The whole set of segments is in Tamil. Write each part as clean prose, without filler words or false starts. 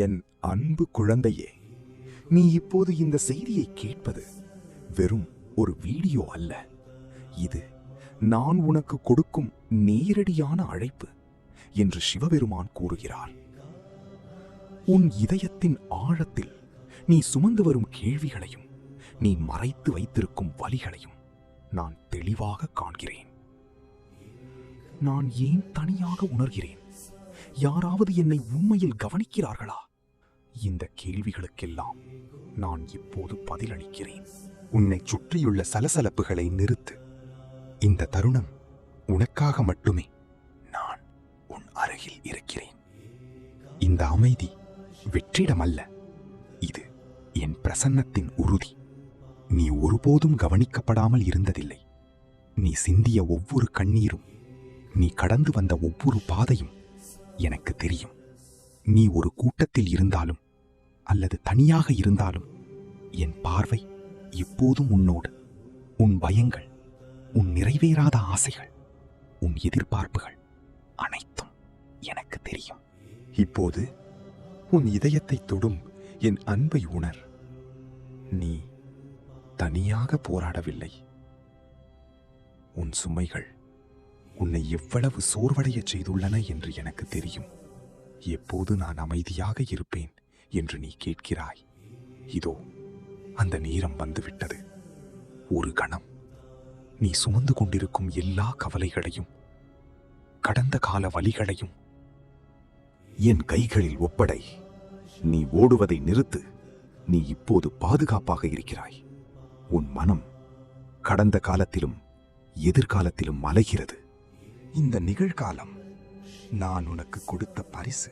என் அன்பு குழந்தையே, நீ இப்போது இந்த செய்தியை கேட்பது வெறும் ஒரு வீடியோ அல்ல. இது நான் உனக்கு கொடுக்கும் நேரடியான அழைப்பு என்று சிவபெருமான் கூறுகிறார். உன் இதயத்தின் ஆழத்தில் நீ சுமந்து வரும் கேள்விகளையும் நீ மறைத்து வைத்திருக்கும் வலிகளையும் நான் தெளிவாக காண்கிறேன். நான் ஏன் தனியாக உணர்கிறேன்? யாராவது என்னை உண்மையில் கவனிக்கிறார்களா? இந்த கேள்விகளுக்கெல்லாம் நான் இப்போது பதிலளிக்கிறேன். உன்னை சுற்றியுள்ள சலசலப்புகளை நிறுத்து. இந்த தருணம் உனக்காக மட்டுமே. நான் உன் அருகில் இருக்கிறேன். இந்த அமைதி வெற்றிடமல்ல, இது என் பிரசன்னத்தின் உறுதி. நீ ஒருபோதும் கவனிக்கப்படாமல் இருந்ததில்லை. நீ சிந்திய ஒவ்வொரு கண்ணீரும், நீ கடந்து வந்த ஒவ்வொரு பாதையும் எனக்கு தெரியும். நீ ஒரு கூட்டத்தில் இருந்தாலும் அல்லது தனியாக இருந்தாலும் என் பார்வை எப்போதும் உன்னோடு. உன் பயங்கள், உன் நிறைவேறாத ஆசைகள், உன் எதிர்பார்ப்புகள் அனைத்தும் எனக்கு தெரியும். இப்போது உன் இதயத்தை தொடும் என் அன்பை உணர். நீ தனியாக போராடவில்லை. உன் சுமைகள் உன்னை எவ்வளவு சோர்வடைய செய்துள்ளன என்று எனக்கு தெரியும். எப்போது நான் அமைதியாக இருப்பேன் என்று நீ கேட்கிறாய். இதோ அந்த நேரம் வந்துவிட்டது. ஒரு கணம் நீ சுமந்து கொண்டிருக்கும் எல்லா கவலைகளையும், கடந்த கால வலிகளையும் என் கைகளில் ஒப்படை. நீ ஓடுவதை நிறுத்து. நீ இப்போது பாதுகாப்பாக இருக்கிறாய். உன் மனம் கடந்த காலத்திலும் எதிர்காலத்திலும் அலைகிறது. இந்த நிகழ்காலம் நான் உனக்கு கொடுத்த பரிசு.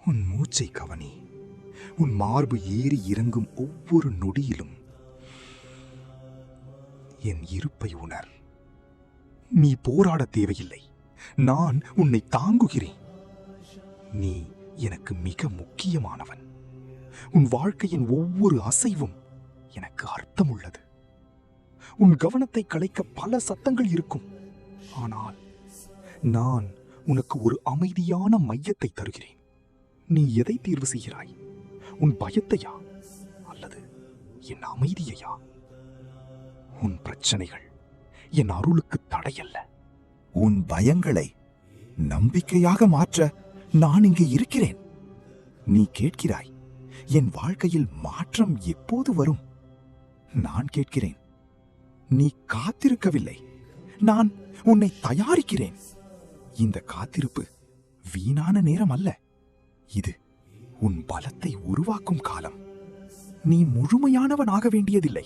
உன் மூச்சை கவனி. உன் மார்பு ஏறி இறங்கும் ஒவ்வொரு நொடியிலும் என் இருப்பை உணர். நீ போராட தேவையில்லை. நான் உன்னை தாங்குகிறேன். நீ எனக்கு மிக முக்கியமானவன். உன் வாழ்க்கையின் ஒவ்வொரு அசைவும் எனக்கு அர்த்தமுள்ளது. உன் கவனத்தை கலைக்க பல சத்தங்கள் இருக்கும். ஆனால் நான் உனக்கு ஒரு அமைதியான மையத்தை தருகிறேன். நீ எதை தேர்வு செய்கிறாய்? உன் பயத்தையா அல்லது என் அமைதியையா? உன் பிரச்சனைகள் என் அருளுக்கு தடையல்ல. உன் பயங்களை நம்பிக்கையாக மாற்ற நான் இங்கே இருக்கிறேன். நீ கேட்கிறாய், என் வாழ்க்கையில் மாற்றம் எப்போது வரும்? நான் கேட்கிறேன், நீ காத்திருக்கவில்லை. நான் உன்னை தயாரிக்கிறேன். இந்த காத்திருப்பு வீணான நேரம் அல்ல. இது உன் பலத்தை உருவாக்கும் காலம். நீ முழுமையானவனாக வேண்டியதில்லை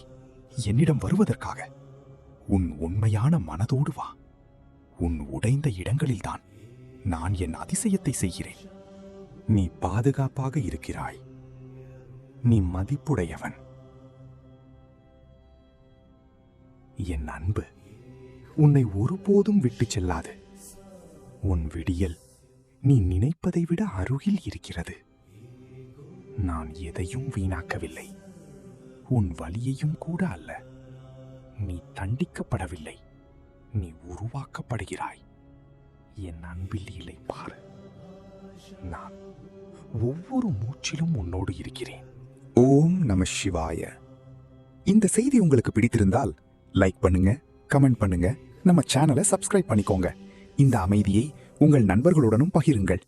என்னிடம் வருவதற்காக. உன் உண்மையான மனதோடு வா. உன் உடைந்த இடங்களில்தான் நான் என் அதிசயத்தை செய்கிறேன். நீ பாதுகாப்பாக இருக்கிறாய். நீ மதிப்புடையவன். என் அன்பு உன்னை ஒருபோதும் விட்டுச் செல்லாது. உன் விடியல் நீ நினைப்பதை விட அருகில் இருக்கிறது. நான் எதையும் வீணாக்கவில்லை. உன் வலியையும் கூட அல்ல. நீ தண்டிக்கப்படவில்லை. நீ உருவாக்கப்படுகிறாய். என் அன்பில் இலை பாரு. நான் ஒவ்வொரு மூச்சிலும் உன்னோடு இருக்கிறேன். ஓம் நம சிவாய. இந்த செய்தி உங்களுக்கு பிடித்திருந்தால் லைக் பண்ணுங்க, கமெண்ட் பண்ணுங்க, நம்ம சேனலை சப்ஸ்கிரைப் பண்ணிக்கோங்க. இந்த அமைதியை உங்கள் நண்பர்களுடனும் பகிருங்கள்.